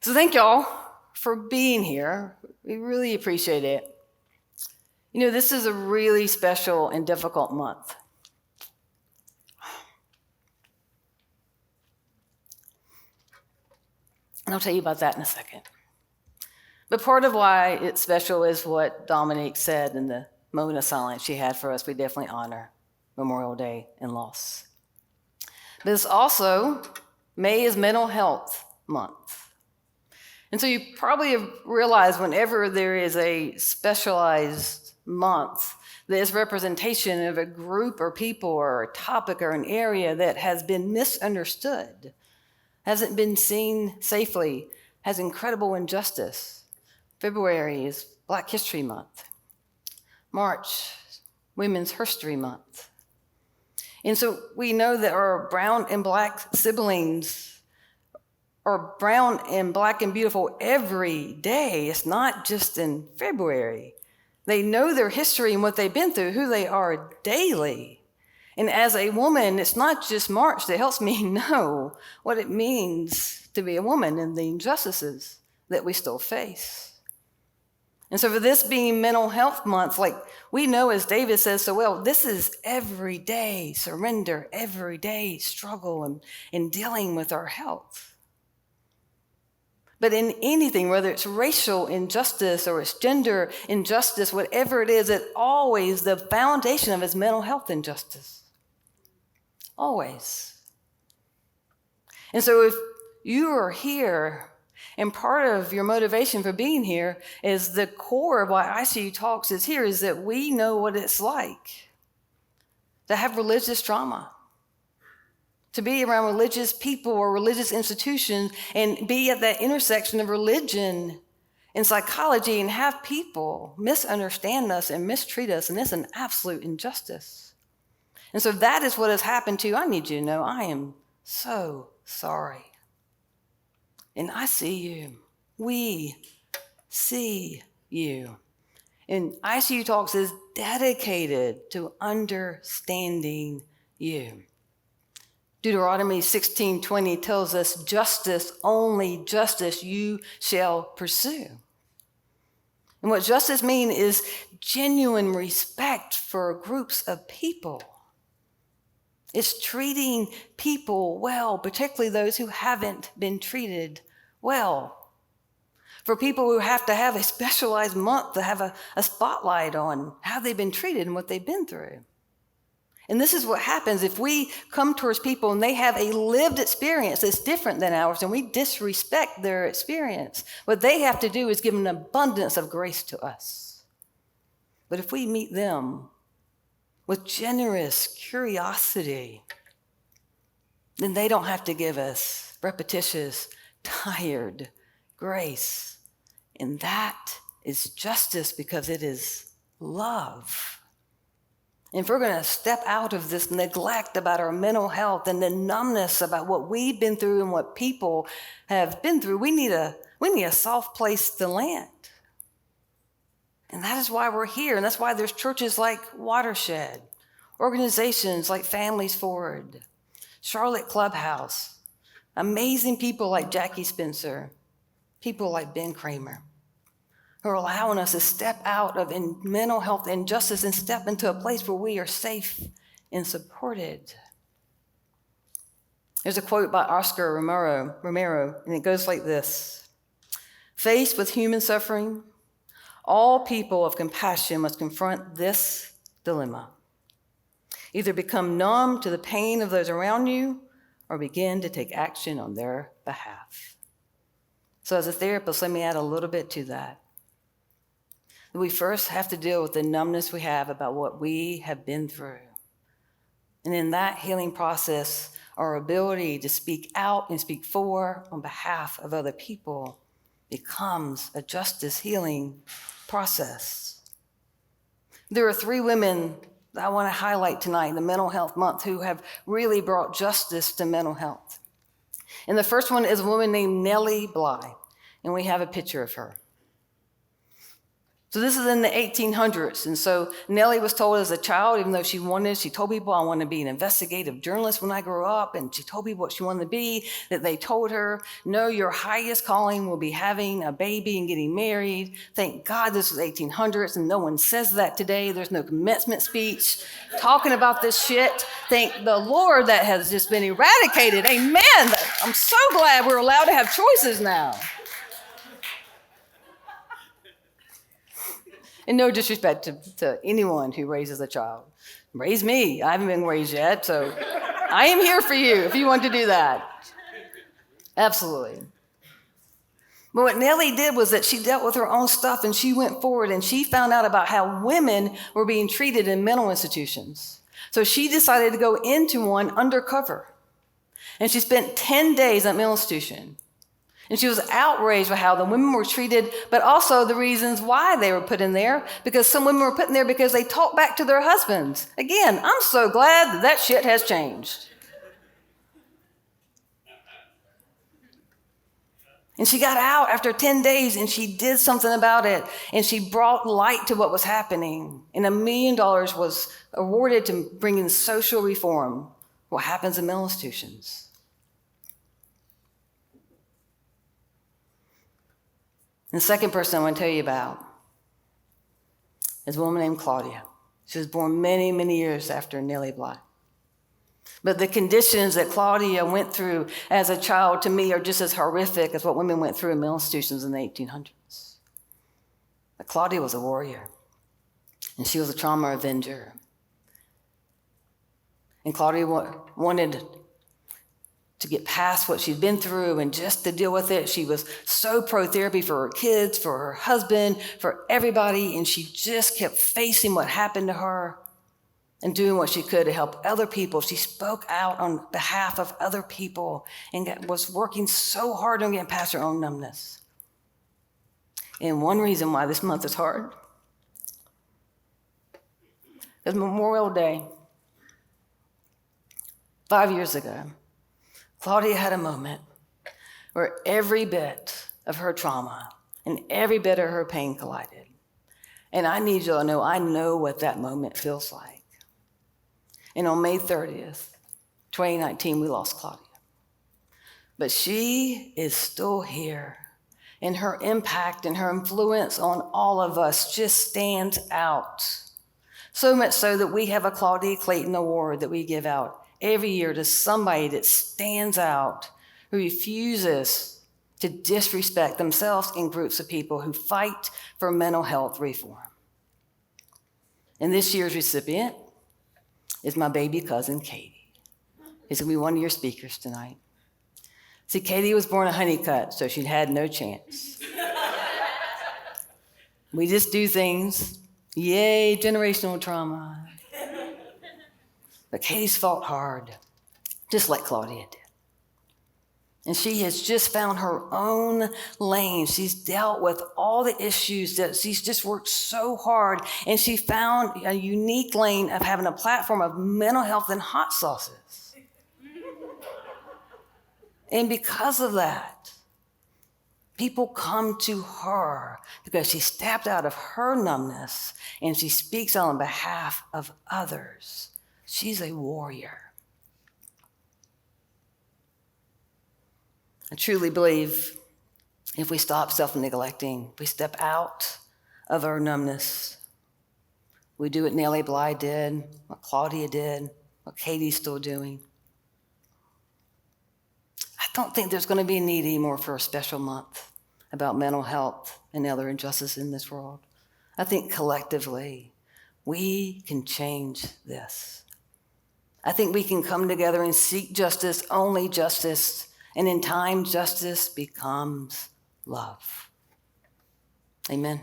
So thank y'all for being here. We really appreciate it. You know, this is a really special and difficult month. And I'll tell you about that in a second. But part of why it's special is what Dominique said in the moment of silence she had for us. We definitely honor Memorial Day and loss. But it's also, May is Mental Health Month. And so you probably have realized whenever there is a specialized month, there's representation of a group or people or a topic or an area that has been misunderstood, hasn't been seen safely, has incredible injustice. February is Black History Month. March, Women's History Month. And so we know that our brown and Black siblings are brown and Black and beautiful every day. It's not just in February. They know their history and what they've been through, who they are daily. And as a woman, it's not just March that helps me know what it means to be a woman and the injustices that we still face. And so for this being Mental Health Month, like we know, as David says so well, this is everyday surrender, everyday struggle in dealing with our health. But in anything, whether it's racial injustice or it's gender injustice, whatever it is, always the foundation of it is mental health injustice. Always. And so if you are here, and part of your motivation for being here is the core of why icuTalks is here, is that we know what it's like to have religious trauma, to be around religious people or religious institutions and be at that intersection of religion and psychology and have people misunderstand us and mistreat us, and it's an absolute injustice. And so that is what has happened to you. I need you to know I am so sorry. And I see you. We see you. And icuTalks is dedicated to understanding you. Deuteronomy 16:20 tells us, justice, only justice you shall pursue. And what justice means is genuine respect for groups of people. It's treating people well, particularly those who haven't been treated well. For people who have to have a specialized month to have a spotlight on how they've been treated and what they've been through. And this is what happens if we come towards people and they have a lived experience that's different than ours and we disrespect their experience. What they have to do is give an abundance of grace to us. But if we meet them with generous curiosity, then they don't have to give us repetitious, tired grace. And that is justice because it is love. And if we're going to step out of this neglect about our mental health and the numbness about what we've been through and what people have been through, we need a soft place to land. And that is why we're here. And that's why there's churches like Watershed, organizations like Families Forward, Charlotte Clubhouse, amazing people like Jackie Spencer, people like Ben Kramer, who are allowing us to step out of mental health injustice and step into a place where we are safe and supported. There's a quote by Oscar Romero, and it goes like this: faced with human suffering, all people of compassion must confront this dilemma. Either become numb to the pain of those around you or begin to take action on their behalf. So as a therapist, let me add a little bit to that. We first have to deal with the numbness we have about what we have been through. And in that healing process, our ability to speak out and speak for on behalf of other people becomes a justice healing process. There are 3 women that I want to highlight tonight in the Mental Health Month who have really brought justice to mental health. And the first one is a woman named Nellie Bly, and we have a picture of her. So this is in the 1800s. And so Nellie was told as a child, even though she told people, I want to be an investigative journalist when I grow up. And she told people what she wanted to be, that they told her, no, your highest calling will be having a baby and getting married. Thank God this was 1800s and no one says that today. There's no commencement speech talking about this shit. Thank the Lord that has just been eradicated. Amen. I'm so glad we're allowed to have choices now. And no disrespect to anyone who raises a child. Raise me. I haven't been raised yet, so I am here for you if you want to do that. Absolutely. But what Nellie did was that she dealt with her own stuff and she went forward and she found out about how women were being treated in mental institutions. So she decided to go into one undercover. And she spent 10 days at a mental institution. And she was outraged by how the women were treated, but also the reasons why they were put in there, because some women were put in there because they talked back to their husbands. Again, I'm so glad that shit has changed. And she got out after 10 days and she did something about it. And she brought light to what was happening. And $1 million was awarded to bring in social reform, what happens in mental institutions. And the second person I want to tell you about is a woman named Claudia. She was born many, many years after Nellie Bly. But the conditions that Claudia went through as a child, to me, are just as horrific as what women went through in mental institutions in the 1800s. But Claudia was a warrior, and she was a trauma avenger. And Claudia wanted to get past what she'd been through and just to deal with it. She was so pro-therapy for her kids, for her husband, for everybody, and she just kept facing what happened to her and doing what she could to help other people. She spoke out on behalf of other people and was working so hard on getting past her own numbness. And one reason why this month is hard is Memorial Day. 5 years ago, Claudia had a moment where every bit of her trauma and every bit of her pain collided. And I need you to know, I know what that moment feels like. And on May 30th, 2019, we lost Claudia. But she is still here. And her impact and her influence on all of us just stands out. So much so that we have a Claudia Clayton Award that we give out every year to somebody that stands out, who refuses to disrespect themselves and groups of people who fight for mental health reform. And this year's recipient is my baby cousin, Katie. He's going to be one of your speakers tonight. See, Katie was born a Honeycutt, so she had no chance. We just do things. Yay, generational trauma. But Katie's fought hard, just like Claudia did. And she has just found her own lane. She's dealt with all the issues that she's just worked so hard. And she found a unique lane of having a platform of mental health and hot sauces. And because of that, people come to her because she stepped out of her numbness and she speaks on behalf of others. She's a warrior. I truly believe if we stop self-neglecting, we step out of our numbness, we do what Nellie Bly did, what Claudia did, what Katie's still doing. I don't think there's going to be a need anymore for a special month about mental health and other injustices in this world. I think collectively, we can change this. I think we can come together and seek justice, only justice, and in time, justice becomes love. Amen.